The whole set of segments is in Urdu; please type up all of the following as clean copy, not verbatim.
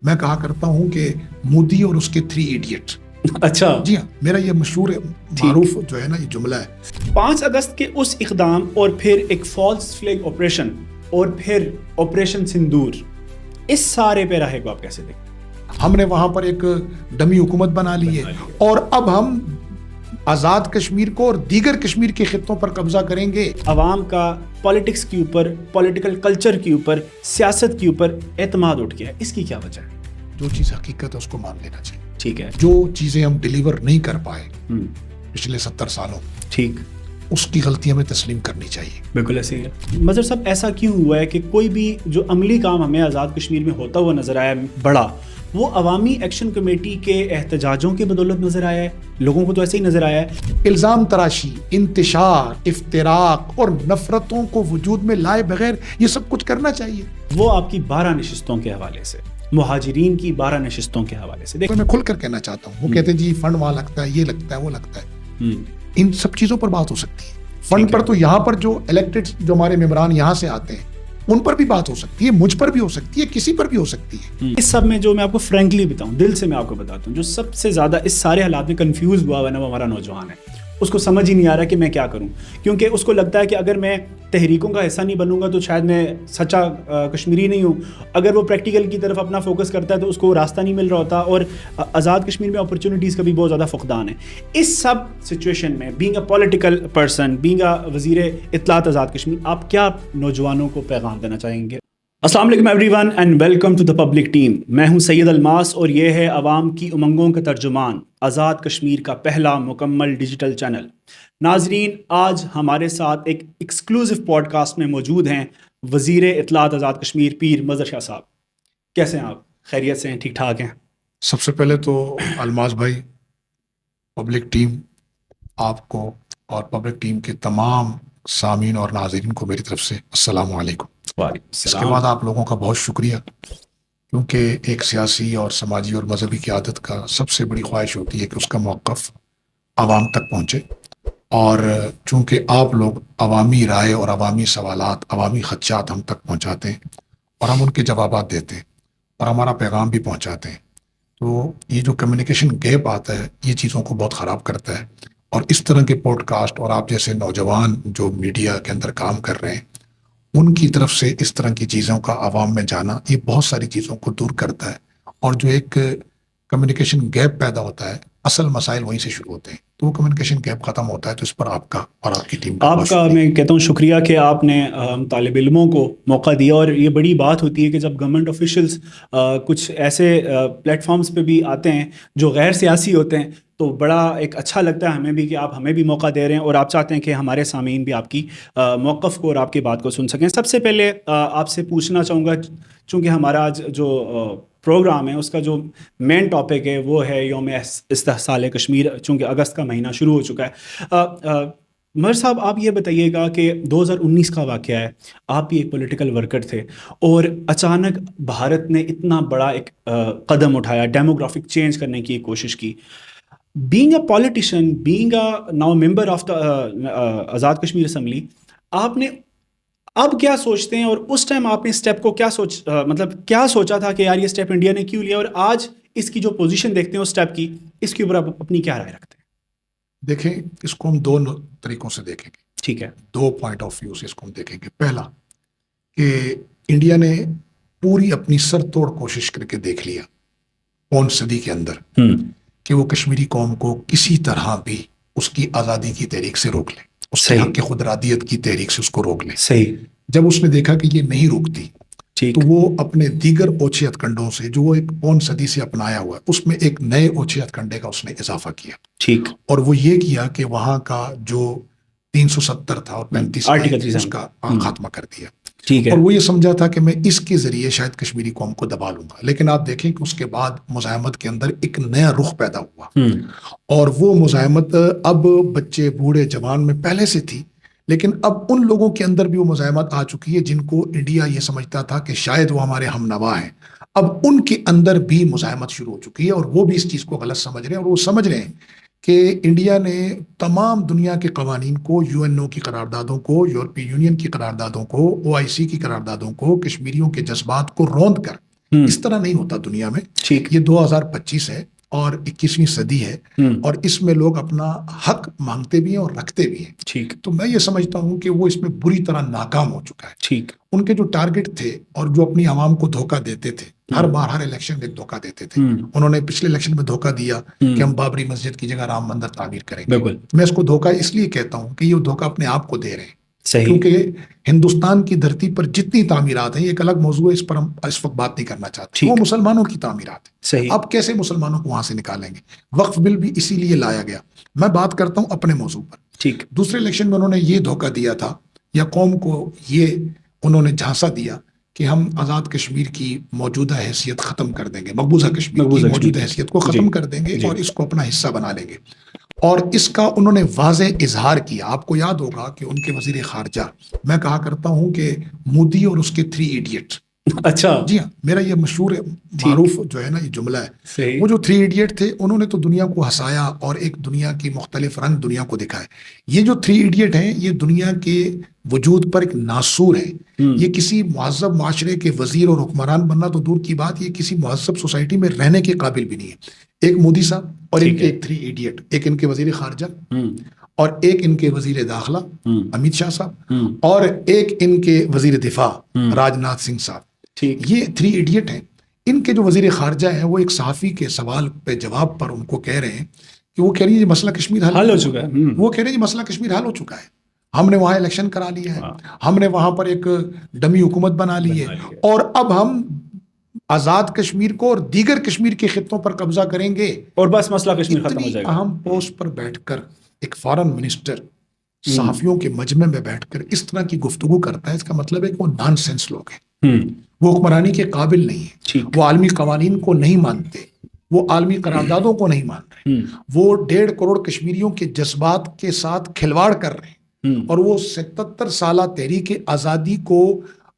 میں کہا کرتا ہوں کہ مودی اور اس کے 3 ایڈیٹ. اچھا جی ہاں، میرا یہ مشہور معروف جو ہے نا یہ جملہ ہے. 5 اگست کے اس اقدام اور پھر ایک فالس فلیگ آپریشن اور پھر آپریشن سندور، اس سارے پیراہے کو آپ کیسے دیکھیں؟ ہم نے وہاں پر ایک ڈمی حکومت بنا لی ہے اور اب ہم آزاد کشمیر کو اور دیگر کشمیر کے خطوں پر قبضہ کریں گے. عوام کا پالیٹکس کے اوپر، پولیٹیکل کلچر کے اوپر، سیاست کے اوپر اعتماد اٹھ گیا ہے، اس کی کیا وجہ ہے؟ جو چیز حقیقت ہے اس کو مان لینا چاہیے. ٹھیک ہے. جو چیزیں ہم ڈیلیور نہیں کر پائے پچھلے 70 سالوں، ٹھیک، اس کی غلطی ہمیں تسلیم کرنی چاہیے. بالکل ایسے ہی ہے. مظہر صاحب ایسا کیوں ہوا ہے کہ کوئی بھی جو عملی کام ہمیں آزاد کشمیر میں ہوتا ہوا نظر آیا بڑا، وہ عوامی ایکشن کمیٹی کے احتجاجوں کی بدولت نظر آیا ہے؟ لوگوں کو تو ایسے ہی نظر آیا ہے. الزام تراشی، انتشار، افتراق اور نفرتوں کو وجود میں لائے بغیر یہ سب کچھ کرنا چاہیے. وہ آپ کی 12 نشستوں کے حوالے سے، مہاجرین کی 12 نشستوں کے حوالے سے میں کھل کر کہنا چاہتا ہوں. وہ کہتے ہیں جی فنڈ وہاں لگتا ہے، یہ لگتا ہے، وہ لگتا ہے. ان سب چیزوں پر بات ہو سکتی ہے. فنڈ پر تو یہاں پر جو الیکٹڈ جو ہمارے ممبران یہاں سے آتے ہیں ان پر بھی بات ہو سکتی ہے، مجھ پر بھی ہو سکتی ہے، کسی پر بھی ہو سکتی ہے. اس سب میں جو میں آپ کو فرینکلی بتاؤں، دل سے میں آپ کو بتاتا ہوں، جو سب سے زیادہ اس سارے حالات میں کنفیوز ہوا ہے نا، وہ ہمارا نوجوان ہے. اس کو سمجھ ہی نہیں آ رہا کہ میں کیا کروں، کیونکہ اس کو لگتا ہے کہ اگر میں تحریکوں کا حصہ نہیں بنوں گا تو شاید میں سچا کشمیری نہیں ہوں. اگر وہ پریکٹیکل کی طرف اپنا فوکس کرتا ہے تو اس کو راستہ نہیں مل رہا ہوتا، اور آزاد کشمیر میں اپرچونیٹیز کا بھی بہت زیادہ فقدان ہے. اس سب سچویشن میں being a political person, being a وزیر اطلاعات آزاد کشمیر، آپ کیا نوجوانوں کو پیغام دینا چاہیں گے؟ السلام علیکم every one and welcome to the public team. میں ہوں سید الماس اور یہ ہے عوام کی امنگوں کا ترجمان، آزاد کشمیر کا پہلا مکمل ڈیجیٹل چینل. ناظرین، آج ہمارے ساتھ ایک ایکسکلوزیو پوڈ کاسٹ میں موجود ہیں وزیر اطلاعات آزاد کشمیر پیر مظہر شاہ صاحب. کیسے ہیں آپ؟ خیریت سے ہیں؟ ٹھیک ٹھاک ہیں؟ سب سے پہلے تو الماس بھائی، پبلک ٹیم آپ کو اور پبلک ٹیم کے تمام سامعین اور ناظرین کو میری طرف سے السلام علیکم. اس کے بعد آپ لوگوں کا بہت شکریہ، کیونکہ ایک سیاسی اور سماجی اور مذہبی قیادت کا سب سے بڑی خواہش ہوتی ہے کہ اس کا موقف عوام تک پہنچے. اور چونکہ آپ لوگ عوامی رائے اور عوامی سوالات، عوامی خدشات ہم تک پہنچاتے ہیں اور ہم ان کے جوابات دیتے ہیں اور ہمارا پیغام بھی پہنچاتے ہیں، تو یہ جو کمیونیکیشن گیپ آتا ہے یہ چیزوں کو بہت خراب کرتا ہے. اور اس طرح کے پوڈ کاسٹ اور آپ جیسے نوجوان جو میڈیا کے اندر کام کر رہے ہیں ان کی طرف سے اس طرح کی چیزوں کا عوام میں جانا یہ بہت ساری چیزوں کو دور کرتا ہے. اور جو ایک کمیونیکیشن گیپ پیدا ہوتا ہے، اصل مسائل وہیں سے شروع ہوتے ہیں، تو وہ کمیونیکیشن گیپ ختم ہوتا ہے. تو اس پر آپ کا اور آپ کی ٹیم کا آپ کا میں کہتا ہوں شکریہ کہ آپ نے طالب علموں کو موقع دیا. اور یہ بڑی بات ہوتی ہے کہ جب گورنمنٹ آفیشلز کچھ ایسے پلیٹ فارمز پہ بھی آتے ہیں جو غیر سیاسی ہوتے ہیں تو بڑا ایک اچھا لگتا ہے ہمیں بھی کہ آپ ہمیں بھی موقع دے رہے ہیں اور آپ چاہتے ہیں کہ ہمارے سامعین بھی آپ کی موقف کو اور آپ کی بات کو سن سکیں. سب سے پہلے آپ سے پوچھنا چاہوں گا، چونکہ ہمارا آج جو پروگرام ہے اس کا جو مین ٹاپک ہے وہ ہے یوم استحصال کشمیر، چونکہ اگست کا مہینہ شروع ہو چکا ہے. مظہر صاحب آپ یہ بتائیے گا کہ 2019 کا واقعہ ہے، آپ بھی ایک پولیٹیکل ورکر تھے اور اچانک بھارت نے اتنا بڑا ایک قدم اٹھایا، ڈیموگرافک چینج کرنے کی ایک کوشش کی. Being a politician, being a now member of the Azad Kashmir assembly, آپ نے اب کیا سوچتے ہیں اور اس ٹائم آپ نے اسٹیپ کو کیا کیا سوچا تھا کہ یار یہ اسٹیپ انڈیا نے کیوں لیا، اور آج اس کی جو پوزیشن دیکھتے ہیں اس اسٹیپ کی، اس کے اوپر آپ اپنی کیا رائے رکھتے ہیں؟ دیکھیں، اس کو ہم 2 طریقوں سے دیکھیں گے. ٹھیک ہے. 2 پوائنٹ آف ویو سے اس کو ہم دیکھیں گے. پہلا کہ انڈیا نے پوری اپنی سر توڑ کوشش کر کے دیکھ لیا 5 صدی کے اندر کہ وہ کشمیری قوم کو کسی طرح بھی اس کی آزادی کی تحریک سے روک لے، اس کے حق خود ارادیت کی تحریک سے اس کو روک لے. صحیح. جب اس نے دیکھا کہ یہ نہیں روکتی تو وہ اپنے دیگر اوچھے ہتھ کنڈوں سے جو وہ ایک 5 صدی سے اپنایا ہوا ہے اس میں ایک نئے اوچھے ہتھ کنڈے کا اس نے اضافہ کیا. ٹھیک. اور وہ یہ کیا کہ وہاں کا جو 370 تھا اور 35 اس کا خاتمہ کر دیا. ٹھیک ہے. اور وہ یہ سمجھا تھا کہ میں اس کے ذریعے شاید کشمیری قوم کو دبا لوں گا. لیکن آپ دیکھیں کہ اس کے بعد مزاحمت کے اندر ایک نیا رخ پیدا ہوا، اور وہ مزاحمت اب بچے بوڑھے جوان میں پہلے سے تھی، لیکن اب ان لوگوں کے اندر بھی وہ مزاحمت آ چکی ہے جن کو انڈیا یہ سمجھتا تھا کہ شاید وہ ہمارے ہم نوا ہیں. اب ان کے اندر بھی مزاحمت شروع ہو چکی ہے اور وہ بھی اس چیز کو غلط سمجھ رہے ہیں. اور وہ سمجھ رہے ہیں کہ انڈیا نے تمام دنیا کے قوانین کو، UN کی قراردادوں کو، یورپی یونین کی قراردادوں کو، OIC کی قراردادوں کو، کشمیریوں کے جذبات کو روند کر اس طرح نہیں ہوتا دنیا میں. ٹھیک. یہ 2025 ہے اور 21ویں صدی ہے اور اس میں لوگ اپنا حق مانگتے بھی ہیں اور رکھتے بھی ہیں. ٹھیک. تو میں یہ سمجھتا ہوں کہ وہ اس میں بری طرح ناکام ہو چکا ہے. ٹھیک. ان کے جو ٹارگٹ تھے اور جو اپنی عوام کو دھوکہ دیتے تھے, ہر بار ہر الیکشن میں دھوکہ دیتے تھے. انہوں نے پچھلے الیکشن میں دھوکہ دیا کہ ہم بابری مسجد کی جگہ رام مندر تعمیر کریں گے. میں اس کو دھوکہ اس لیے کہتا ہوں کہ یہ دھوکہ اپنے آپ کو دے رہے ہیں. کیونکہ ہندوستان کی دھرتی پر جتنی تعمیرات ہیں, یہ ایک الگ موضوع ہے, اس پر ہم اس وقت بات نہیں کرنا چاہتے. وہ مسلمانوں کی تعمیرات ہیں. اب کیسے مسلمانوں کو وہاں سے نکالیں گے؟ وقف بل بھی اسی لیے لایا گیا. میں بات کرتا ہوں اپنے موضوع پر. ٹھیک. دوسرے الیکشن میں انہوں نے یہ دھوکہ دیا تھا یا قوم کو یہ انہوں نے جھانسا دیا کہ ہم آزاد کشمیر کی موجودہ حیثیت ختم کر دیں گے, مقبوضہ کشمیر کی موجودہ حیثیت کو ختم کر دیں گے اور اس کو اپنا حصہ بنا لیں گے. اور اس کا انہوں نے واضح اظہار کیا. آپ کو یاد ہوگا کہ ان کے وزیر خارجہ, میں کہا کرتا ہوں کہ مودی اور اس کے 3 ایڈیٹ. اچھا. جی ہاں, میرا یہ مشہور معروف جو ہے نا یہ جملہ ہے. وہ جو 3 ایڈیٹ تھے انہوں نے تو دنیا کو ہنسایا اور ایک دنیا کی مختلف رنگ دنیا کو دکھائے. یہ جو 3 ایڈیٹ ہیں یہ دنیا کے وجود پر ایک ناسور ہے. یہ کسی مہذب معاشرے کے وزیر اور حکمران بننا تو دور کی بات, یہ کسی مہذب سوسائٹی میں رہنے کے قابل بھی نہیں ہے. ایک مودی صاحب اور ان کے ایک 3 ایڈیٹ, ایک ان کے وزیر خارجہ اور ایک ان کے وزیر داخلہ امیت شاہ صاحب اور ایک ان کے وزیر دفاع راجناتھ سنگھ صاحب. یہ 3 ایڈیٹ ہیں. ان کے جو وزیر خارجہ ہیں وہ ایک صحافی کے سوال پہ جواب پر ان کو کہہ رہے ہیں کہ وہ کہہ رہی ہے مسئلہ کشمیر حل ہو چکا ہے. وہ کہہ رہے ہیں مسئلہ کشمیر حل ہو چکا ہے, ہم نے وہاں الیکشن کرا لیا ہے, ہم نے وہاں پر ایک ڈمی حکومت بنا لی ہے اور اب ہم آزاد کشمیر کو اور دیگر کشمیر کے خطوں پر قبضہ کریں گے اور بس مسئلہ کشمیر ختم ہو جائے گا. اہم پوسٹ پر بیٹھ کر ایک فارن منسٹر صحافیوں کے مجمع میں بیٹھ کر اس طرح کی گفتگو کرتا ہے, اس کا مطلب ہے کہ وہ نان سینس لوگ ہیں. وہ حکمرانی کے قابل نہیں ہیں, وہ عالمی قوانین کو نہیں مانتے, وہ عالمی قراردادوں کو نہیں مان رہے, وہ 1.5 کروڑ کشمیریوں کے جذبات کے ساتھ کھلواڑ کر رہے ہیں اور وہ 77 سالہ تحریک آزادی کو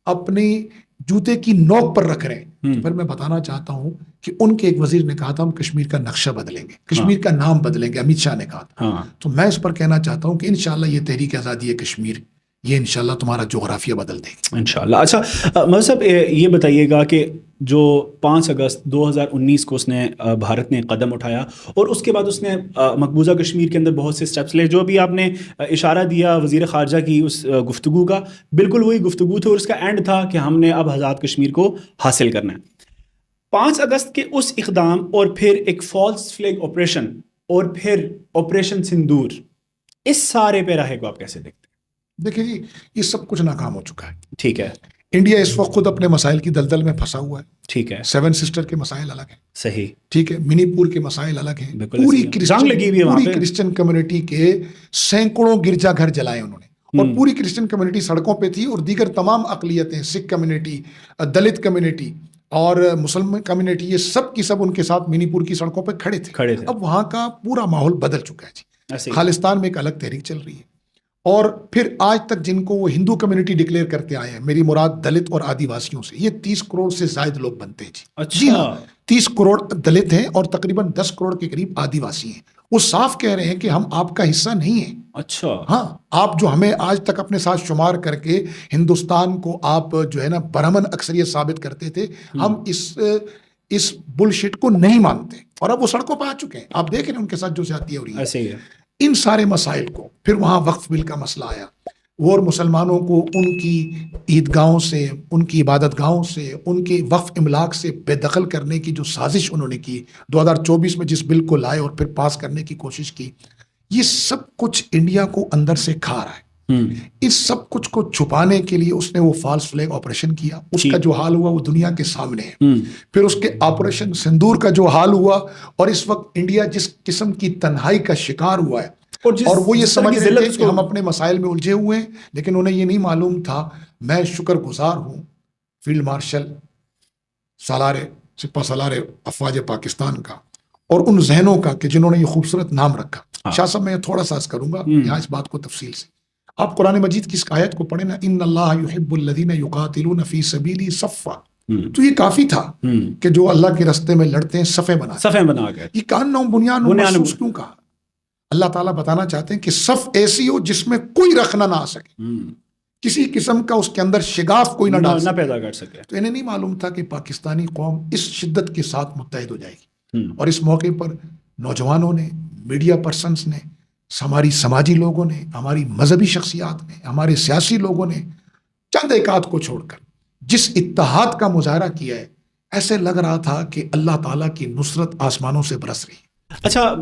اپنی جوتے کی نوک پر رکھ رہے ہیں. پھر میں بتانا چاہتا ہوں کہ ان کے ایک وزیر نے کہا تھا ہم کشمیر کا نقشہ بدلیں گے, کشمیر کا نام بدلیں گے, امیت شاہ نے کہا تھا. تو میں اس پر کہنا چاہتا ہوں کہ انشاءاللہ یہ تحریک آزادی ہے کشمیر, یہ انشاءاللہ تمہارا جغرافیہ بدل دے گی انشاءاللہ. اچھا مظہر صاحب یہ بتائیے گا کہ جو 5 اگست 2019 کو اس نے بھارت نے قدم اٹھایا اور اس کے بعد اس نے مقبوضہ کشمیر کے اندر بہت سے سٹیپس لے, جو بھی آپ نے اشارہ دیا وزیر خارجہ کی اس گفتگو کا, بالکل وہی گفتگو تھی اور اس کا اینڈ تھا کہ ہم نے اب آزاد کشمیر کو حاصل کرنا ہے. 5 اگست کے اس اقدام اور پھر ایک فالس فلیگ آپریشن اور پھر آپریشن سندور, اس سارے پیراہے کو آپ کیسے دیکھتے ہیں؟ دیکھیں جی, یہ سب کچھ ناکام ہو چکا ہے. ٹھیک ہے. انڈیا اس وقت خود اپنے مسائل کی دلدل میں پھنسا ہوا ہے. ٹھیک ہے. 7 سسٹر کے مسائل الگ ہیں. صحیح. ٹھیک ہے. منی پور کے مسائل الگ ہیں. پوری کرسچن کمیونٹی کے سینکڑوں گرجا گھر جلائے انہوں نے اور پوری کرسچن کمیونٹی سڑکوں پہ تھی اور دیگر تمام اقلیتیں, سکھ کمیونٹی, دلت کمیونٹی اور مسلم کمیونٹی, یہ سب کی سب ان کے ساتھ منی پور کی سڑکوں پہ کھڑے تھے. اب وہاں کا پورا ماحول بدل چکا ہے جی. خالستان میں ایک الگ تحریک چل رہی ہے اور پھر آج تک جن کو وہ ہندو کمیونٹی ڈکلیئر کرتے آئے ہیں, میری مراد دلت اور آدی واسیوں سے, یہ 30 کروڑ سے زائد لوگ بنتے ہیں جی. اچھا. جی ہاں, 30 کروڑ دلت ہیں اور تقریباً 10 کروڑ کے قریب آدی واسی ہیں. وہ صاف کہہ رہے ہیں کہ ہم آپ کا حصہ نہیں ہیں. اچھا. ہاں, آپ جو ہمیں آج تک اپنے ساتھ شمار کر کے ہندوستان کو آپ جو ہے نا برہمن اکثریت ثابت کرتے تھے, ہم اس بلشٹ کو نہیں مانتے اور اب وہ سڑکوں پہ آ چکے ہیں. آپ دیکھ رہے ہیں ان کے ساتھ جو زیادتی ہو رہی ہے. ایسے ہی ہے. ان سارے مسائل کو پھر وہاں وقف بل کا مسئلہ آیا اور مسلمانوں کو ان کی عیدگاہوں سے, ان کی عبادت گاہوں سے, ان کے وقف املاک سے بے دخل کرنے کی جو سازش انہوں نے کی 2024 میں, جس بل کو لائے اور پھر پاس کرنے کی کوشش کی, یہ سب کچھ انڈیا کو اندر سے کھا رہا ہے. اس سب کچھ کو چھپانے کے لیے اس نے وہ فالس فلیگ آپریشن کیا. اس کا جو حال ہوا وہ دنیا کے سامنے ہے. پھر اس کے آپریشن سندور کا جو حال ہوا اور اس وقت انڈیا جس قسم کی تنہائی کا شکار ہوا ہے اور وہ یہ سمجھ رہے تھے کہ ہم اپنے مسائل میں الجھے ہوئے ہیں, لیکن انہیں یہ نہیں معلوم تھا. میں شکر گزار ہوں فیلڈ مارشل سپہ سالار افواج پاکستان کا اور ان ذہنوں کا کہ جنہوں نے یہ خوبصورت نام رکھا. شاہ صاحب میں تھوڑا سا عرض کروں گا یہاں اس بات کو تفصیل سے. آپ قرآن مجید کی اس آیت کو پڑھیں نا, ان اللہ یحب الذین یقاتلون فی سبیلہ صفا, تو یہ کافی تھا کہ جو اللہ کے راستے میں لڑتے ہیں صفیں بنا کے. یہ کانہم بنیان مرصوص کیوں کہا؟ اللہ تعالیٰ بتانا چاہتے ہیں کہ صف ایسی ہو جس میں کوئی رکھنا نہ آ سکے. کسی قسم کا اس کے اندر شگاف کوئی نہ ڈال نہ پیدا کر سکے. تو انہیں نہیں معلوم تھا کہ پاکستانی قوم اس شدت کے ساتھ متحد ہو جائے گی. اور اس موقع پر نوجوانوں نے، میڈیا پرسنس نے، ہماری سماجی لوگوں نے، ہماری مذہبی شخصیات نے، ہمارے سیاسی لوگوں نے چند ایک آدھ کو چھوڑ کر جس اتحاد کا مظاہرہ کیا ہے، ایسے لگ رہا تھا کہ اللہ تعالیٰ کی نصرت آسمانوں سے برس رہی ہے. اچھا،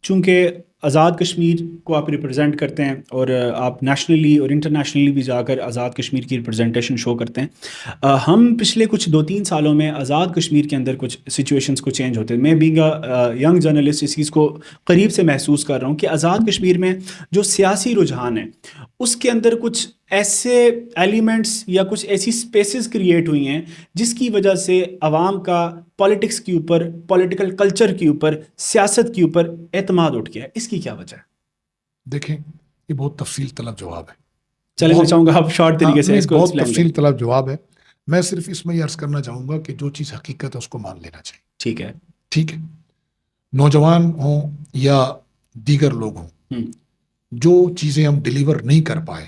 چونکہ آزاد کشمیر کو آپ ریپرزینٹ کرتے ہیں اور آپ نیشنلی اور انٹرنیشنلی بھی جا کر آزاد کشمیر کی ریپرزنٹیشن شو کرتے ہیں، ہم پچھلے کچھ 2-3 سالوں میں آزاد کشمیر کے اندر کچھ سچویشنز کو چینج ہوتے ہیں. میں بینگ اے ینگ جرنلسٹ اس چیز کو قریب سے محسوس کر رہا ہوں کہ آزاد کشمیر میں جو سیاسی رجحان ہے اس کے اندر کچھ ایسے ایلیمنٹس یا کچھ ایسی اسپیسز کریٹ ہوئی ہیں جس کی وجہ سے عوام کا پالیٹکس کے اوپر، پولیٹیکل کلچر کے اوپر، سیاست کے اوپر اعتماد اٹھ گیا ہے. اس کی کیا وجہ ہے؟ دیکھیں، یہ بہت تفصیل طلب جواب ہے. چلے میں چاہوں گا آپ شارٹ طریقے سے اس کو بہت تفصیل طلب جواب ہے. میں صرف اس میں یہ عرض کرنا چاہوں گا کہ جو چیز حقیقت ہے اس کو مان لینا چاہیے. ٹھیک ہے. ٹھیک ہے، نوجوان ہوں یا دیگر لوگ ہوں، جو چیزیں ہم ڈیلیور نہیں کر پائے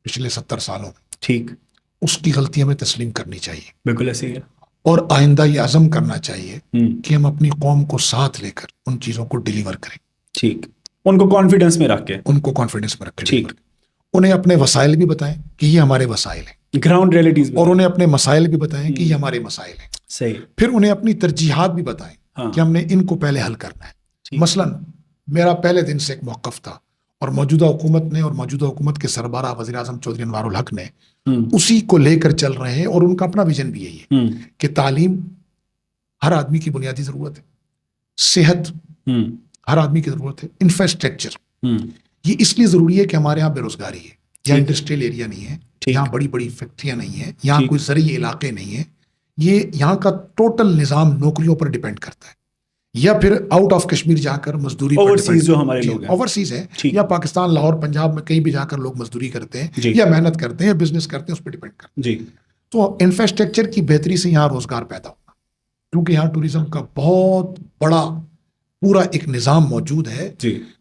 پچھلے 70 سالوں میں، ٹھیک، اس کی غلطی ہمیں تسلیم کرنی چاہیے. بالکل ایسے ہی ہے. اور آئندہ یہ عزم کرنا چاہیے کہ ہم اپنی قوم کو ساتھ لے کر ان چیزوں کو ڈیلیور کریں. ٹھیک، ان کو کانفیڈنس میں رکھ کے، ان کو کانفیڈنس میں رکھیں. ٹھیک، انہیں اپنے وسائل بھی بتائیں کہ یہ ہمارے وسائل ہیں، گراؤنڈ ریئلٹیز، اور انہیں اپنے مسائل بھی بتائیں کہ یہ ہمارے مسائل ہیں. صحیح. پھر انہیں اپنی ترجیحات بھی بتائیں کہ ہم نے ان کو پہلے حل کرنا ہے. مثلاً میرا پہلے دن سے ایک موقف تھا، اور موجودہ حکومت نے اور موجودہ حکومت کے سربراہ وزیر اعظم چودھری انوار الحق نے اسی کو لے کر چل رہے ہیں، اور ان کا اپنا ویژن بھی یہی ہے کہ تعلیم ہر آدمی کی بنیادی ضرورت ہے، صحت ہر آدمی کی ضرورت ہے، انفراسٹرکچر یہ اس لیے ضروری ہے کہ ہمارے یہاں بے روزگاری ہے، یہاں انڈسٹریل ایریا نہیں ہے، یہاں بڑی بڑی فیکٹریاں نہیں ہیں، یہاں کوئی زرعی علاقے نہیں ہیں. یہ یہاں کا ٹوٹل نظام نوکریوں پر ڈیپینڈ کرتا ہے، یا پھر آؤٹ آف کشمیر جا کر مزدوری اوورسیز جو ہمارے لوگ ہیں، اوورسیز ہے، یا پاکستان، لاہور، پنجاب میں کہیں بھی جا کر لوگ مزدوری کرتے ہیں یا محنت کرتے ہیں یا بزنس کرتے ہیں، اس پہ ڈیپینڈ کرتے ہیں. تو انفراسٹرکچر کی بہتری سے یہاں روزگار پیدا ہوگا، کیونکہ یہاں ٹوریزم کا بہت بڑا پورا ایک نظام موجود ہے.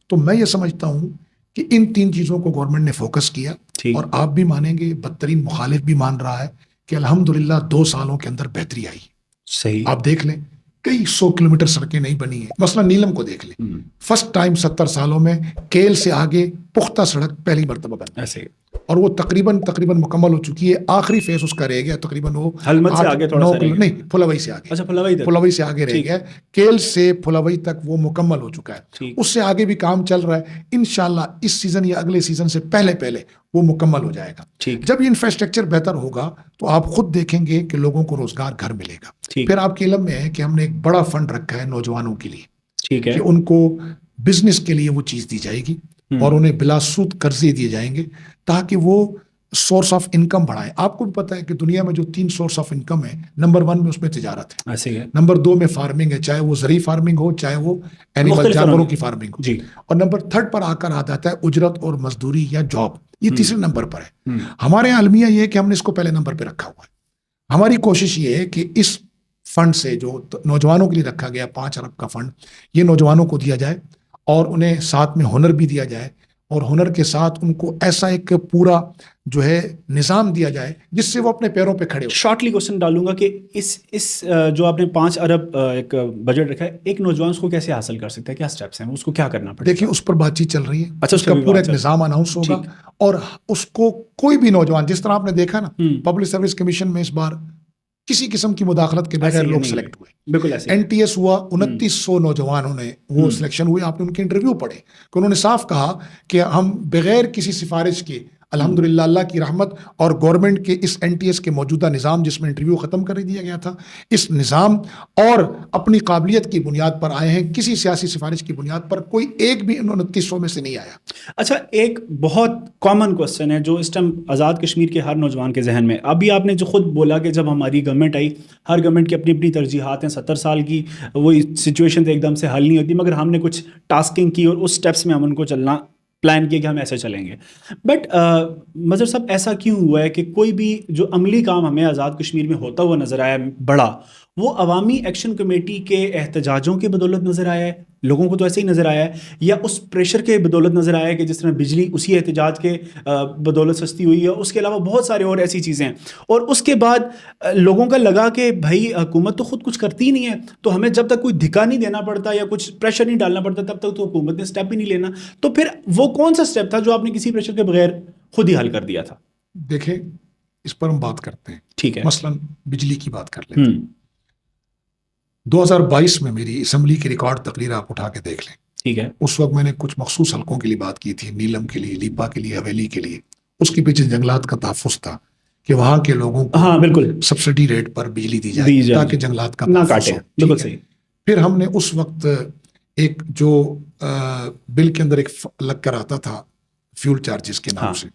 تو میں یہ سمجھتا ہوں کہ ان 3 چیزوں کو گورنمنٹ نے فوکس کیا، اور آپ بھی مانیں گے، بدترین مخالف بھی مان رہا ہے کہ الحمدللہ 2 سالوں کے اندر بہتری آئی. صحیح. آپ دیکھ لیں، کئی 100 کلومیٹر سڑکیں نہیں بنی ہیں. مثلا نیلم کو دیکھ لیں، فرسٹ ٹائم 70 سالوں میں کیل سے آگے پختہ سڑک پہلی مرتبہ بن ایسے، اور وہ تقریباً مکمل ہو چکی ہے. آخری فیز اس کا رہ گیا تقریباً وہ حلمت سے آگے تھوڑا سا نہیں، پھلوئی سے آگے. اچھا، پھلوئی سے آگے رہ گیا. کیل سے پھلوئی تک وہ مکمل ہو چکا ہے. اس سے آگے بھی کام چل رہا ہے. انشاءاللہ اس سیزن یا اگلے سیزن سے پہلے وہ مکمل ہو جائے گا. جب یہ انفراسٹرکچر بہتر ہوگا تو آپ خود دیکھیں گے کہ لوگوں کو روزگار گھر ملے گا. پھر آپ کے علم میں ہے کہ ہم نے ایک بڑا فنڈ رکھا ہے نوجوانوں کے لیے، ٹھیک ہے، کہ ان کو بزنس کے لیے وہ چیز دی جائے گی، اور انہیں بلا سود قرضے دیے جائیں گے تاکہ وہ سورس آف انکم بڑھائیں. آپ کو بھی پتا ہے کہ دنیا میں جو 3 سورس آف انکم ہے، نمبر 1 میں اس میں تجارت ہے، نمبر 2 میں فارمنگ ہے، چاہے وہ زرعی فارمنگ ہو، چاہے وہ اینیمل جانوروں کی فارمنگ ہو، اور نمبر 3 پر آ کر آ جاتا ہے اجرت اور مزدوری یا جاب. یہ تیسرے نمبر پر ہے. ہمارے یہاں المیہ یہ ہے کہ ہم نے اس کو پہلے نمبر پہ رکھا ہوا ہے. ہماری کوشش یہ ہے کہ اس فنڈ سے جو نوجوانوں کے لیے رکھا گیا 5 ارب کا فنڈ، یہ نوجوانوں کو دیا جائے، اور انہیں ساتھ میں ہنر بھی دیا جائے، اور ہنر کے ساتھ ان کو ایسا ایک پورا جو ہے نظام دیا جائے جس سے وہ اپنے پیروں پہ کھڑے ہو. شارٹلی کوشچن ڈالوں گا کہ اس جو آپ نے 5 ارب ایک بجٹ رکھا ہے، ایک نوجوان اس کو کیسے حاصل کر سکتا ہے؟ کیا سٹیپس ہیں، اس کو کیا کرنا پڑے گا؟ دیکھیں، اس پر بات چیت چل رہی ہے. اچھا، اس کا پورا ایک نظام اناؤنس ہوگا، اور اس کو کوئی بھی نوجوان، جس طرح آپ نے دیکھا نا پبلک سروس کمیشن میں اس بار کسی قسم کی مداخلت کے بغیر لوگ سلیکٹ ہوئے. بالکل ایسے NTS ہوا، 2900 نوجوانوں نے وہ سلیکشن ہوئے. آپ نے ان کے انٹرویو پڑھے کہ انہوں نے صاف کہا کہ ہم بغیر کسی سفارش کے، الحمدللہ اللہ کی رحمت اور گورنمنٹ کے اس NTS کے موجودہ نظام جس میں انٹرویو ختم کر دیا گیا تھا، اس نظام اور اپنی قابلیت کی بنیاد پر آئے ہیں. کسی سیاسی سفارش کی بنیاد پر کوئی ایک بھی 2900 میں سے نہیں آیا. اچھا، ایک بہت کامن کوسچن ہے جو اس ٹائم آزاد کشمیر کے ہر نوجوان کے ذہن میں، ابھی آپ نے جو خود بولا کہ جب ہماری گورنمنٹ آئی، ہر گورنمنٹ کی اپنی اپنی ترجیحات ہیں، 70 سال کی وہ سچویشن ایک دم سے حل نہیں ہوتی، مگر ہم نے کچھ ٹاسکنگ کی اور اس سٹیپس میں ہم ان کو چلنا پلان کیا کہ ہم ایسے چلیں گے. بٹ مظہر صاحب، ایسا کیوں ہوا ہے کہ کوئی بھی جو عملی کام ہمیں آزاد کشمیر میں ہوتا ہوا نظر آیا بڑا، وہ عوامی ایکشن کمیٹی کے احتجاجوں کی بدولت نظر آیا ہے، لوگوں کو تو ایسے ہی نظر آیا ہے، یا اس پریشر کے بدولت نظر آیا ہے کہ جس طرح بجلی اسی احتجاج کے بدولت سستی ہوئی ہے، اس کے علاوہ بہت سارے اور ایسی چیزیں ہیں، اور اس کے بعد لوگوں کا لگا کہ بھائی حکومت تو خود کچھ کرتی ہی نہیں ہے، تو ہمیں جب تک کوئی دھکا نہیں دینا پڑتا یا کچھ پریشر نہیں ڈالنا پڑتا تب تک تو حکومت نے اسٹیپ بھی نہیں لینا. تو پھر وہ کون سا اسٹیپ تھا جو آپ نے کسی پریشر کے بغیر خود ہی حل کر دیا تھا؟ دیکھیں اس پر ہم بات کرتے ہیں. ٹھیک ہے. مثلا بجلی کی بات کر لیتے ہیں. 2022 میں میری اسمبلی کی ریکارڈ تقریر آپ اٹھا کے دیکھ لیں. ٹھیک ہے. اس وقت میں نے کچھ مخصوص حلقوں کے لیے بات کی تھی، نیلم کے لیے، لیپا کے لیے، حویلی کے لیے. اس کے پیچھے جنگلات کا تحفظ تھا کہ وہاں کے لوگوں کو ہاں بالکل سبسڈی ریٹ پر بجلی دی جائے تاکہ جنگلات کا تحفظ ہو. بالکل صحیح. پھر ہم نے اس وقت ایک جو بل کے اندر ایک لگ کر آتا تھا فیول چارجز کے نام سے،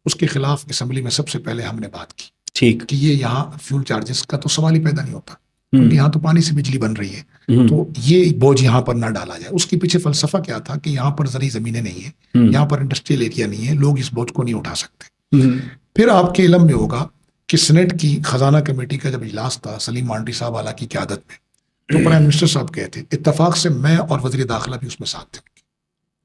اس کے خلاف اسمبلی میں سب سے پہلے ہم نے بات کی. ٹھیک کہ یہ یہاں فیول چارجز کا تو سوال ہی پیدا نہیں ہوتا، کیونکہ یہاں تو پانی سے بجلی بن رہی ہے، تو یہ بوجھ یہاں پر نہ ڈالا جائے. اس کے پیچھے فلسفہ کیا تھا کہ یہاں پر زرعی زمینیں نہیں ہیں، یہاں پر انڈسٹریل ایریا نہیں ہے، لوگ اس بوجھ کو نہیں اٹھا سکتے. پھر آپ کے علم میں ہوگا کہ سینٹ کی خزانہ کمیٹی کا جب اجلاس تھا سلیم مانڈی صاحب والا کی قیادت میں، تو پرائم منسٹر صاحب کہے تھے، اتفاق سے میں اور وزیر داخلہ بھی اس میں ساتھ تھے.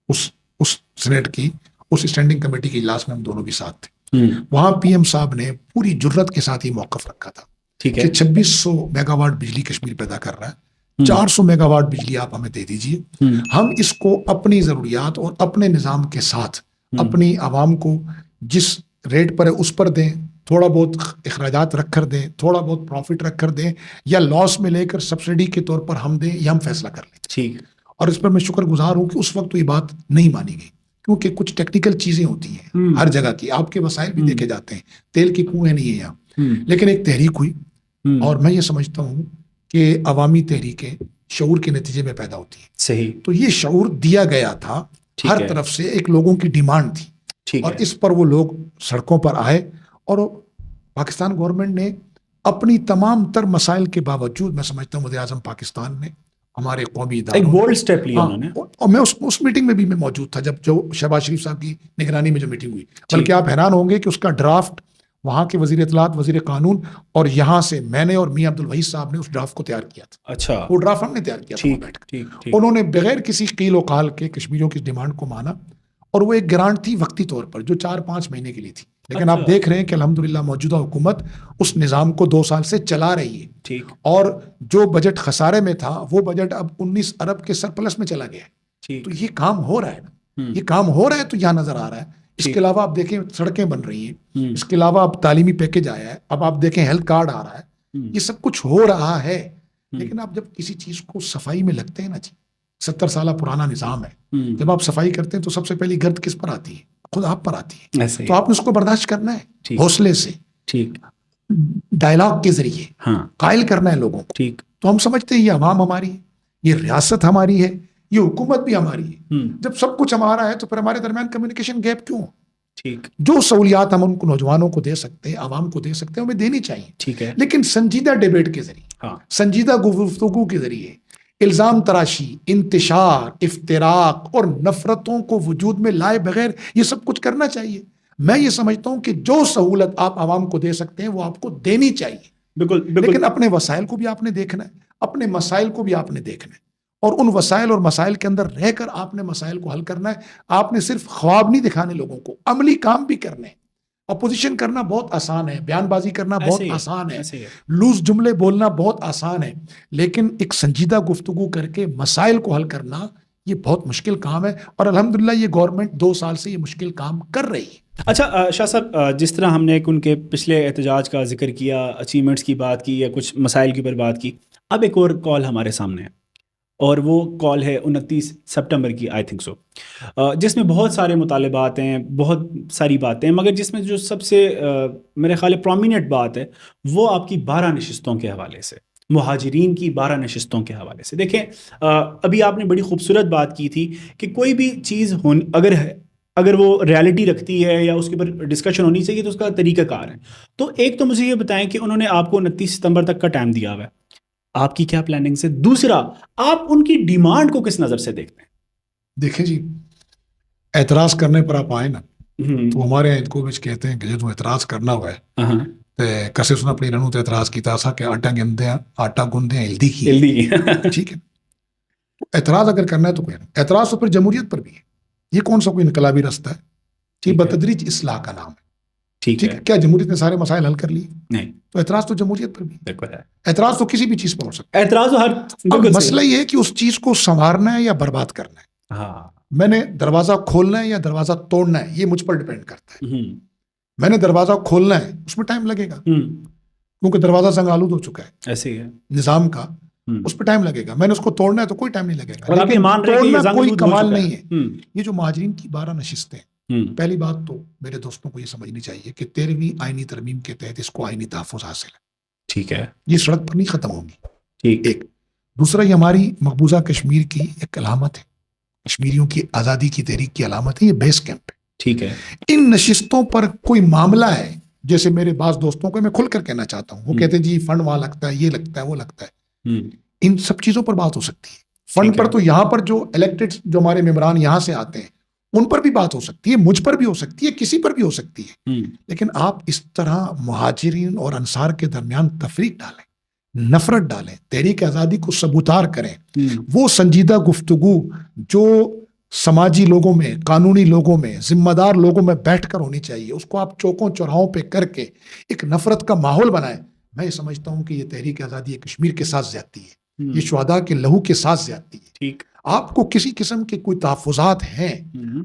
اس سینٹ کی اس اسٹینڈنگ کمیٹی کے اجلاس میں ہم دونوں بھی ساتھ تھے. وہاں پی ایم صاحب نے پوری جرت کے ساتھ یہ موقف رکھا تھا کہ 2600 میگا واٹ بجلی کشمیر پیدا کر رہا ہے، 400 میگا واٹ بجلی آپ ہمیں دے دیجئے، ہم اس کو اپنی ضروریات اور اپنے نظام کے ساتھ اپنی عوام کو جس ریٹ پر ہے اس پر دیں، تھوڑا بہت اخراجات رکھ کر دیں، تھوڑا بہت پروفٹ رکھ کر دیں، یا لاس میں لے کر سبسڈی کے طور پر ہم دیں، یہ ہم فیصلہ کر لیں. ٹھیک. اور اس پر میں شکر گزار ہوں کہ اس وقت تو یہ بات نہیں مانی گئی، کیونکہ کچھ ٹیکنیکل چیزیں ہوتی ہیں ہر جگہ کی، آپ کے وسائل بھی دیکھے جاتے ہیں، تیل کی کنویں نہیں ہے یہاں. لیکن ایک تحریک ہوئی، اور میں یہ سمجھتا ہوں کہ عوامی تحریکیں شعور کے نتیجے میں پیدا ہوتی ہیں. صحیح. تو یہ شعور دیا گیا تھا ہر طرف سے، ایک لوگوں کی ڈیمانڈ تھی، اور اس پر وہ لوگ سڑکوں پر آئے، اور پاکستان گورنمنٹ نے اپنی تمام تر مسائل کے باوجود، میں سمجھتا ہوں وزیر اعظم پاکستان نے، ہمارے قومی اداروں، ایک بولڈ اسٹیپ لیا انہوں نے. اور میں اس میٹنگ میں بھی میں موجود تھا جب جو شہباز شریف صاحب کی نگرانی میں جو میٹنگ ہوئی، بلکہ آپ حیران ہوں گے کہ اس کا ڈرافٹ وہاں کے وزیر اطلاعات، وزیر قانون، اور یہاں سے میں نے اور میاں عبدالوحید صاحب نے اس ڈرافٹ کو تیار کیا تھا. اچھا. وہ ڈرافٹ ہم نے تیار کیا تھا بیٹھ کر. انہوں نے بغیر کسی قیل و قال کے کشمیریوں کی ڈیمانڈ کو مانا، اور وہ ایک گرانٹ تھی وقتی طور پر جو 4-5 مہینے کے لیے تھی. لیکن آپ دیکھ رہے ہیں کہ الحمدللہ موجودہ حکومت اس نظام کو 2 سال سے چلا رہی ہے. ٹھیک. اور جو بجٹ خسارے میں تھا وہ بجٹ اب 19 ارب کے سرپلس میں چلا گیا ہے. تو یہ کام ہو رہا ہے نا، یہ کام ہو رہا ہے تو یہاں نظر آ رہا ہے. اس کے علاوہ آپ دیکھیں سڑکیں بن رہی ہیں، اس کے علاوہ اب تعلیمی پیکج آیا ہے، اب آپ دیکھیں ہیلتھ کارڈ آ رہا ہے، یہ سب کچھ ہو رہا ہے. لیکن آپ جب کسی چیز کو صفائی میں لگتے ہیں نا جی، 70 سالہ پرانا نظام ہے، جب آپ صفائی کرتے ہیں تو سب سے پہلی گرد کس پر آتی ہے؟ خود آپ پر آتی ہے. تو آپ نے اس کو برداشت کرنا ہے حوصلے سے، ٹھیک، ڈائلاگ کے ذریعے قائل کرنا ہے لوگوں کو. ٹھیک. تو ہم سمجھتے ہیں یہ عوام ہماری ہے، یہ ریاست ہماری ہے، یہ حکومت بھی ہماری ہے. جب سب کچھ ہمارا ہے تو پھر ہمارے درمیان کمیونیکیشن گیپ کیوں؟ ٹھیک. جو سہولیات ہم ان کو نوجوانوں کو دے سکتے ہیں، عوام کو دے سکتے ہیں، ہمیں دینی چاہیے. ٹھیک ہے. لیکن سنجیدہ ڈیبیٹ کے ذریعے، سنجیدہ گفتگو کے ذریعے الزام تراشی، انتشار، افتراق اور نفرتوں کو وجود میں لائے بغیر یہ سب کچھ کرنا چاہیے. میں یہ سمجھتا ہوں کہ جو سہولت آپ عوام کو دے سکتے ہیں وہ آپ کو دینی چاہیے. بالکل. لیکن اپنے وسائل کو بھی آپ نے دیکھنا ہے، اپنے مسائل کو بھی آپ نے دیکھنا ہے، اور ان وسائل اور مسائل کے اندر رہ کر آپ نے مسائل کو حل کرنا ہے. آپ نے صرف خواب نہیں دکھانے لوگوں کو، عملی کام بھی کرنے. اپوزیشن کرنا بہت آسان ہے، بیان بازی کرنا بہت آسان ہے، لوز جملے بولنا بہت آسان ہے، لیکن ایک سنجیدہ گفتگو کر کے مسائل کو حل کرنا یہ بہت مشکل کام ہے. اور الحمدللہ یہ گورنمنٹ 2 سال سے یہ مشکل کام کر رہی ہے. اچھا شاہ صاحب، جس طرح ہم نے ان کے پچھلے احتجاج کا ذکر کیا، اچیومنٹس کی بات کی، یا کچھ مسائل کی پر بات کی، اب ایک اور کال ہمارے سامنے ہے، اور وہ کال ہے 29 سپٹمبر کی، آئی تھنک سو، جس میں بہت سارے مطالبات ہیں، بہت ساری باتیں ہیں، مگر جس میں جو سب سے میرے خیال ہے پرومیننٹ بات ہے وہ آپ کی 12 نشستوں کے حوالے سے، مہاجرین کی 12 نشستوں کے حوالے سے. دیکھیں، ابھی آپ نے بڑی خوبصورت بات کی تھی کہ کوئی بھی چیز اگر وہ ریالٹی رکھتی ہے یا اس کے اوپر ڈسکشن ہونی چاہیے تو اس کا طریقہ کار ہے. تو ایک تو مجھے یہ بتائیں کہ انہوں نے آپ کو 29 ستمبر تک کا ٹائم دیا ہوا ہے، آپ کی کیا پلاننگ سے؟ دوسرا، آپ ان کی ڈیمانڈ کو کس نظر سے دیکھتے ہیں؟ دیکھیں جی، اعتراض کرنے پر آپ آئے نا، تو ہمارے یہاں کو کہتے ہیں کہ جو اعتراض کرنا ہوا ہے تے کسے اس نے اپنی رنوں تے اعتراض کیتا سا کہ آٹا گندے ہیں ہلدی کی جلدی ٹھیک ہے. اعتراض اگر کرنا ہے تو کوئی نہیں. اعتراض تو پھر جمہوریت پر بھی ہے. یہ کون سا کوئی انقلابی رستہ ہے؟ یہ بتدریج اصلاح کا نام ہے. ٹھیک ہے. کیا جمہوریت نے سارے مسائل حل کر لیے؟ نہیں. تو اعتراض تو جمہوریت پر بھی ہے. اعتراض تو کسی بھی چیز پر ہو سکتا ہے. اعتراض تو ہر اب مسئلہ یہ ہے کہ اس چیز کو سنوارنا ہے یا برباد کرنا ہے. میں نے دروازہ کھولنا ہے یا دروازہ توڑنا ہے یہ مجھ پر ڈیپینڈ کرتا ہے. میں نے دروازہ کھولنا ہے اس میں ٹائم لگے گا کیونکہ دروازہ زنگ آلود ہو چکا ہے ایسے ہی ہے نظام کا, اس پہ ٹائم لگے گا. میں نے اس کو توڑنا ہے تو کوئی ٹائم نہیں لگے گا. لیکن توڑنا کوئی کمال نہیں ہے. یہ جو مہاجرین کی 12 نشستیں, پہلی بات تو میرے دوستوں کو یہ سمجھنی چاہیے کہ 13ویں آئینی ترمیم کے تحت اس کو آئینی تحفظ حاصل ہے. ٹھیک ہے. یہ سڑک پر نہیں ختم ہوگی. ایک دوسرا, یہ ہماری مقبوضہ کشمیر کی ایک علامت ہے, کشمیریوں کی آزادی کی تحریک کی علامت ہے. یہ بیس کیمپ ہے. ٹھیک ہے. ان نشستوں پر کوئی معاملہ ہے, جیسے میرے بعض دوستوں کو میں کھل کر کہنا چاہتا ہوں, وہ کہتے ہیں جی فنڈ وہاں لگتا ہے, یہ لگتا ہے, وہ لگتا ہے. ان سب چیزوں پر بات ہو سکتی ہے. فنڈ پر تو یہاں پر جو الیکٹڈ جو ہمارے ممبران یہاں سے آتے ہیں ان پر بھی بات ہو سکتی ہے, مجھ پر بھی ہو سکتی ہے, کسی پر بھی ہو سکتی ہے. لیکن آپ اس طرح مہاجرین اور انصار کے درمیان تفریق ڈالیں, نفرت ڈالیں, تحریک آزادی کو سبوتار کریں. وہ سنجیدہ گفتگو جو سماجی لوگوں میں, قانونی لوگوں میں, ذمہ دار لوگوں میں بیٹھ کر ہونی چاہیے, اس کو آپ چوکوں چوراہوں پہ کر کے ایک نفرت کا ماحول بنائیں. میں یہ سمجھتا ہوں کہ یہ تحریک آزادی کشمیر کے ساتھ زیادتی ہے, یہ شہداء کے لہو کے ساتھ زیادتی ہے. ٹھیک. آپ کو کسی قسم کے کوئی تحفظات ہیں,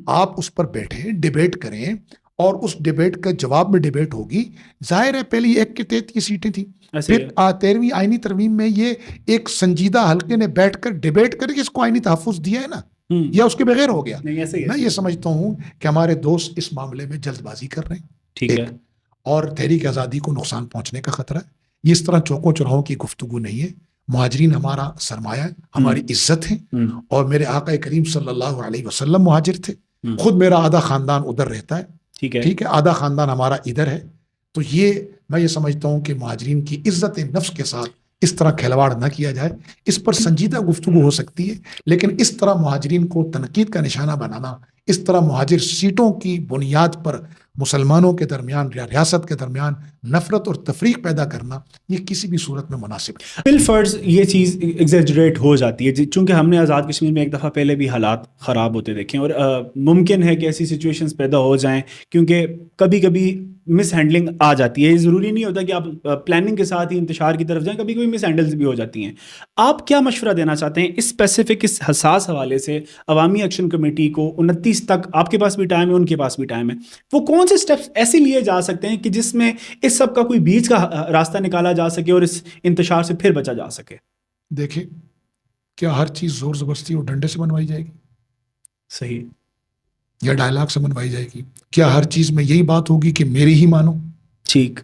آپ اس پر بیٹھیں, ڈیبیٹ کریں, اور اس ڈیبیٹ کا جواب میں ڈیبیٹ ہوگی. ظاہر ہے پہلی ایک کے تحت یہ سیٹیں تھیں, پھر 13ویں آئینی ترمیم میں یہ ایک سنجیدہ حلقے نے بیٹھ کر ڈیبیٹ کر کے اس کو آئینی تحفظ دیا ہے نا, یا اس کے بغیر ہو گیا. میں یہ سمجھتا ہوں کہ ہمارے دوست اس معاملے میں جلد بازی کر رہے ہیں. ٹھیک ہے. اور تحریک آزادی کو نقصان پہنچنے کا خطرہ ہے. یہ اس طرح چوکوں چوراہوں کی گفتگو نہیں ہے. مہاجرین ہمارا سرمایہ ہے, ہماری عزت ہے, اور میرے آقا کریم صلی اللہ علیہ وسلم مہاجر تھے. خود میرا آدھا خاندان ادھر رہتا ہے. ٹھیک ہے. آدھا خاندان ہمارا ادھر ہے. تو میں یہ سمجھتا ہوں کہ مہاجرین کی عزت نفس کے ساتھ اس طرح کھلواڑ نہ کیا جائے. اس پر سنجیدہ گفتگو ہو سکتی ہے, لیکن اس طرح مہاجرین کو تنقید کا نشانہ بنانا, اس طرح مہاجر سیٹوں کی بنیاد پر مسلمانوں کے درمیان یا ریاست کے درمیان نفرت اور تفریق پیدا کرنا, یہ کسی بھی صورت میں مناسب نہیں. بالفرض یہ چیز ایگزیجریٹ ہو جاتی ہے, چونکہ ہم نے آزاد کشمیر میں ایک دفعہ پہلے بھی حالات خراب ہوتے دیکھے ہیں, اور ممکن ہے کہ ایسی سچویشنز پیدا ہو جائیں, کیونکہ کبھی کبھی مس ہینڈلنگ آ جاتی ہے. یہ ضروری نہیں ہوتا کہ آپ پلاننگ کے ساتھ ہی انتشار کی طرف جائیں, کبھی کبھی مس ہینڈلز بھی ہو جاتی ہیں. آپ کیا مشورہ دینا چاہتے ہیں اس اسپیسیفک, اس حساس حوالے سے عوامی ایکشن کمیٹی کو 29 تک, آپ کے پاس بھی ٹائم ہے, ان کے پاس بھی ٹائم ہے, وہ کون سے اسٹیپس ایسے لیے جا سکتے ہیں کہ جس میں اس سب کا کوئی بیچ کا راستہ نکالا جا سکے اور اس انتشار سے پھر بچا جا سکے؟ دیکھیں, کیا ہر چیز زور زبردستی اور ڈنڈے سے منوائی جائے گی؟ صحیح. یا ڈائلاگ سے منوائی جائے گی؟ کیا ہر چیز میں یہی بات ہوگی کہ میری ہی مانو؟ ٹھیک.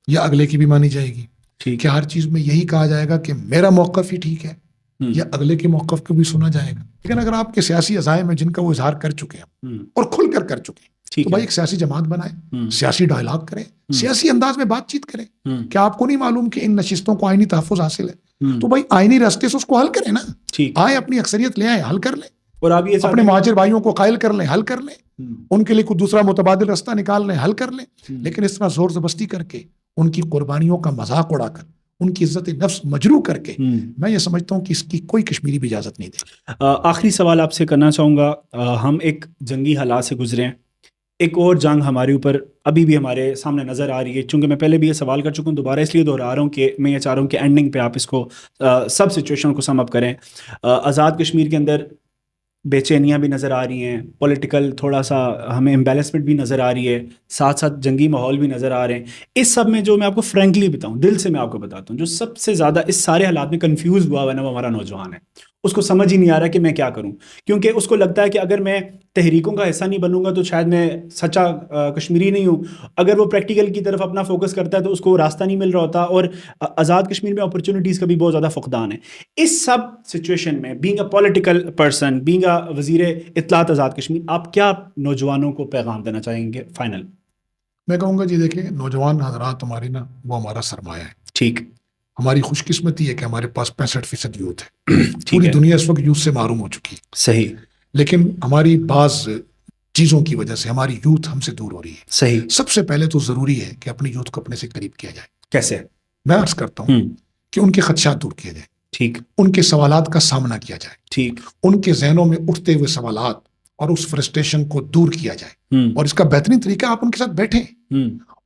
یا اگلے کی بھی مانی جائے گی؟ ٹھیک. کیا ہر چیز میں یہی کہا جائے گا کہ میرا موقف ہی ٹھیک ہے؟ یا اگلے کے موقف کو بھی سنا جائے گا؟ لیکن اگر آپ کے سیاسی عزائم ہیں جن کا وہ اظہار کر چکے ہیں اور کھل کر چکے ہیں, تو بھائی ایک سیاسی جماعت بنائے, سیاسی ڈائلاگ کریں, سیاسی انداز میں بات چیت کریں. کیا آپ کو نہیں معلوم کہ ان نشستوں کو آئینی تحفظ حاصل ہے؟ تو بھائی آئینی راستے سے اس کو حل کریں نا. آئے اپنی اکثریت لے آئے, حل کر لیں, اور آپ یہ اپنے مہاجر بھائیوں کو قائل کر لیں, حل کر لیں, ان کے لیے کوئی دوسرا متبادل راستہ نکال لیں, حل کر لیں. لیکن اس طرح زور زبردستی کر کے, ان کی قربانیوں کا مذاق اڑا کر, ان کی عزت نفس مجروح کر کے, میں یہ سمجھتا ہوں کہ اس کی کوئی کشمیری بھی اجازت نہیں دے. آخری سوال آپ سے کرنا چاہوں گا. ہم ایک جنگی حالات سے گزرے ہیں, ایک اور جنگ ہمارے اوپر ابھی بھی ہمارے سامنے نظر آ رہی ہے. چونکہ میں پہلے بھی یہ سوال کر چکا ہوں, دوبارہ اس لیے دہرا رہا ہوں کہ میں یہ چاہ رہا ہوں کہ اینڈنگ پہ آپ اس کو سب سچویشن کو سم اپ کریں. آزاد کشمیر کے اندر بے چینیاں بھی نظر آ رہی ہیں, پولیٹیکل تھوڑا سا ہمیں امبیلنسمنٹ بھی نظر آ رہی ہے, ساتھ ساتھ جنگی ماحول بھی نظر آ رہے ہیں. اس سب میں جو میں آپ کو فرینکلی بتاؤں, دل سے میں آپ کو بتاتا ہوں, جو سب سے زیادہ اس سارے حالات میں کنفیوز ہوا ہے نا, وہ ہمارا نوجوان ہے. اس کو سمجھ ہی نہیں آ رہا کہ میں کیا کروں, کیونکہ اس کو لگتا ہے کہ اگر میں تحریکوں کا حصہ نہیں بنوں گا تو شاید میں سچا کشمیری نہیں ہوں. اگر وہ پریکٹیکل کی طرف اپنا فوکس کرتا ہے تو اس کو راستہ نہیں مل رہا ہوتا, اور آزاد کشمیر میں اپرچونیٹیز کا بھی بہت زیادہ فقدان ہے. اس سب سچویشن میں being a political person, being a وزیر اطلاعات آزاد کشمیر, آپ کیا نوجوانوں کو پیغام دینا چاہیں گے فائنل؟ میں کہوں گا جی دیکھیں, نوجوان حضرات ہماری نا وہ ہمارا سرمایہ ہے. ٹھیک. ہماری خوش قسمتی ہے کہ ہمارے پاس 65% یوتھ ہے. پوری دنیا اس وقت یوتھ سے محروم ہو چکی ہے. صحیح. لیکن ہماری بعض چیزوں کی وجہ سے ہماری یوتھ ہم سے دور ہو رہی ہے. صحیح. سب سے پہلے تو ضروری ہے کہ اپنی یوتھ کو اپنے سے قریب کیا جائے. کیسے؟ میں عرض کرتا ہوں کہ ان کے خدشات دور کیے جائیں. ٹھیک. ان کے سوالات کا سامنا کیا جائے. ٹھیک. ان کے ذہنوں میں اٹھتے ہوئے سوالات اور اس فرسٹریشن کو دور کیا جائے. اور اس کا بہترین طریقہ آپ ان کے ساتھ بیٹھیں.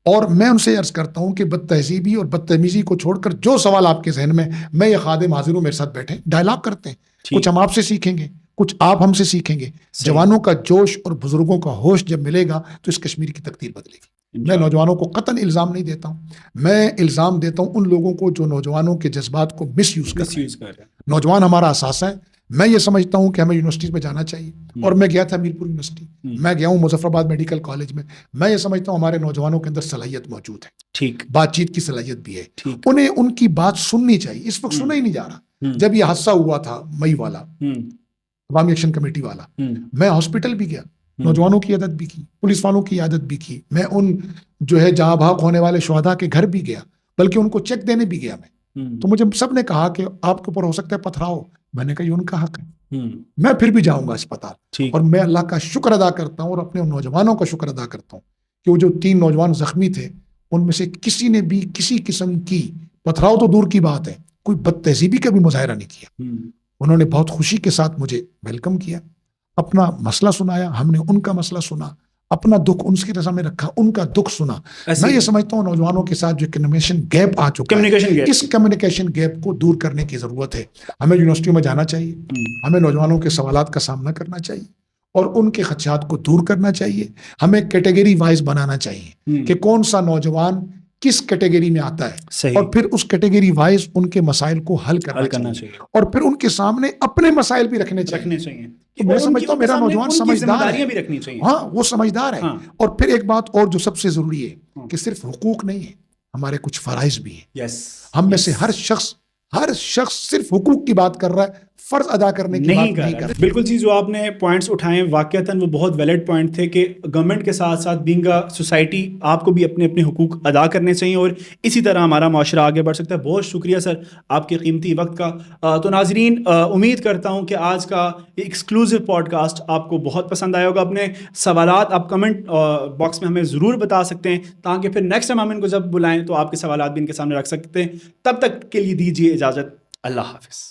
اور میں ان سے عرض کرتا ہوں کہ بد تہذیبی اور بدتمیزی کو چھوڑ کر جو سوال آپ کے ذہن میں یہ خادم حاضر ہوں میرے ساتھ بیٹھیں, ڈائلاگ کرتے ہیں. کچھ ہم آپ سے سیکھیں گے, کچھ آپ ہم سے سیکھیں گے. جوانوں کا جوش اور بزرگوں کا ہوش جب ملے گا تو اس کشمیر کی تقدیر بدلے گی. میں نوجوانوں کو قطعاً الزام نہیں دیتا ہوں, میں الزام دیتا ہوں ان لوگوں کو جو نوجوانوں کے جذبات کو مس یوز کر رہے ہیں. نوجوان ہمارا اثاثہ ہے. میں یہ سمجھتا ہوں کہ ہمیں یونیورسٹیز میں جانا چاہیے, اور میں گیا تھا میرپور یونیورسٹی, میں گیا ہوں مظفر آباد میڈیکل کالج میں. میں یہ سمجھتا ہوں ہمارے نوجوانوں کے اندر صلاحیت موجود ہے. ٹھیک. بات چیت کی صلاحیت بھی ہے. انہیں ان کی بات سننی چاہیے. اس وقت سنا ہی نہیں جا رہا. جب یہ حادثہ ہوا تھا مئی والا, عوامی ایکشن کمیٹی والا, میں ہاسپٹل بھی گیا, نوجوانوں کی عادت بھی کی, پولیس والوں کی عادت بھی کی. میں ان جو ہے جہاں بھاگ ہونے والے شہداء کے گھر بھی گیا, بلکہ ان کو چیک دینے بھی گیا. تو مجھے سب نے کہا کہ آپ کے اوپر ہو سکتا ہے پتھراؤ. میں نے کہا یہ ان کا حق ہے, میں پھر بھی جاؤں گا اسپتال. اور میں اللہ کا شکر ادا کرتا ہوں اور اپنے نوجوانوں کا شکر ادا کرتا ہوں کہ وہ جو 3 نوجوان زخمی تھے ان میں سے کسی نے بھی کسی قسم کی, پتھراؤ تو دور کی بات ہے, کوئی بد تہذیبی کا بھی مظاہرہ نہیں کیا. انہوں نے بہت خوشی کے ساتھ مجھے ویلکم کیا, اپنا مسئلہ سنایا, ہم نے ان کا مسئلہ سنا, اپنا دکھ ان کی رضا میں رکھا, ان کا دکھ سنا. میں یہ سمجھتا ہوں نوجوانوں کے ساتھ جو کمیونیکیشن گیپ آ چکا ہے, اس کمیونیکیشن گیپ کو دور کرنے کی ضرورت ہے. ہمیں یونیورسٹیوں میں جانا چاہیے, ہمیں نوجوانوں کے سوالات کا سامنا کرنا چاہیے اور ان کے خدشات کو دور کرنا چاہیے. ہمیں کیٹیگری وائز بنانا چاہیے کہ کون سا نوجوان کس کیٹیگری میں آتا ہے, اور پھر اس کیٹیگری وائز ان کے مسائل کو حل کرنا چاہیے, اور پھر ان کے سامنے اپنے مسائل بھی رکھنے چاہیے. میں سمجھتا ہوں میرا نوجوان سمجھدار ہے. ہاں وہ سمجھدار ہے. اور پھر ایک بات اور جو سب سے ضروری ہے کہ صرف حقوق نہیں ہے, ہمارے کچھ فرائض بھی ہیں. ہم میں سے ہر شخص صرف حقوق کی بات کر رہا ہے, فرض ادا کرنے کی بات نہیں کر رہا. بالکل جی, جو آپ نے پوائنٹس اٹھائے واقعتاً وہ بہت ویلڈ پوائنٹ تھے کہ گورنمنٹ کے ساتھ ساتھ بینگ اے سوسائٹی آپ کو بھی اپنے اپنے حقوق ادا کرنے چاہیے, اور اسی طرح ہمارا معاشرہ آگے بڑھ سکتا ہے. بہت شکریہ سر آپ کے قیمتی وقت کا. تو ناظرین, امید کرتا ہوں کہ آج کا ایکسکلوزیو پوڈ کاسٹ آپ کو بہت پسند آیا ہوگا. اپنے سوالات آپ کمنٹ باکس میں ہمیں ضرور بتا سکتے ہیں, تاکہ پھر نیکسٹ ٹائم ہم ان کو جب بلائیں تو آپ کے سوالات بھی ان کے سامنے رکھ سکتے ہیں. تب تک کے لیے دیجیے اجازت. اللہ حافظ.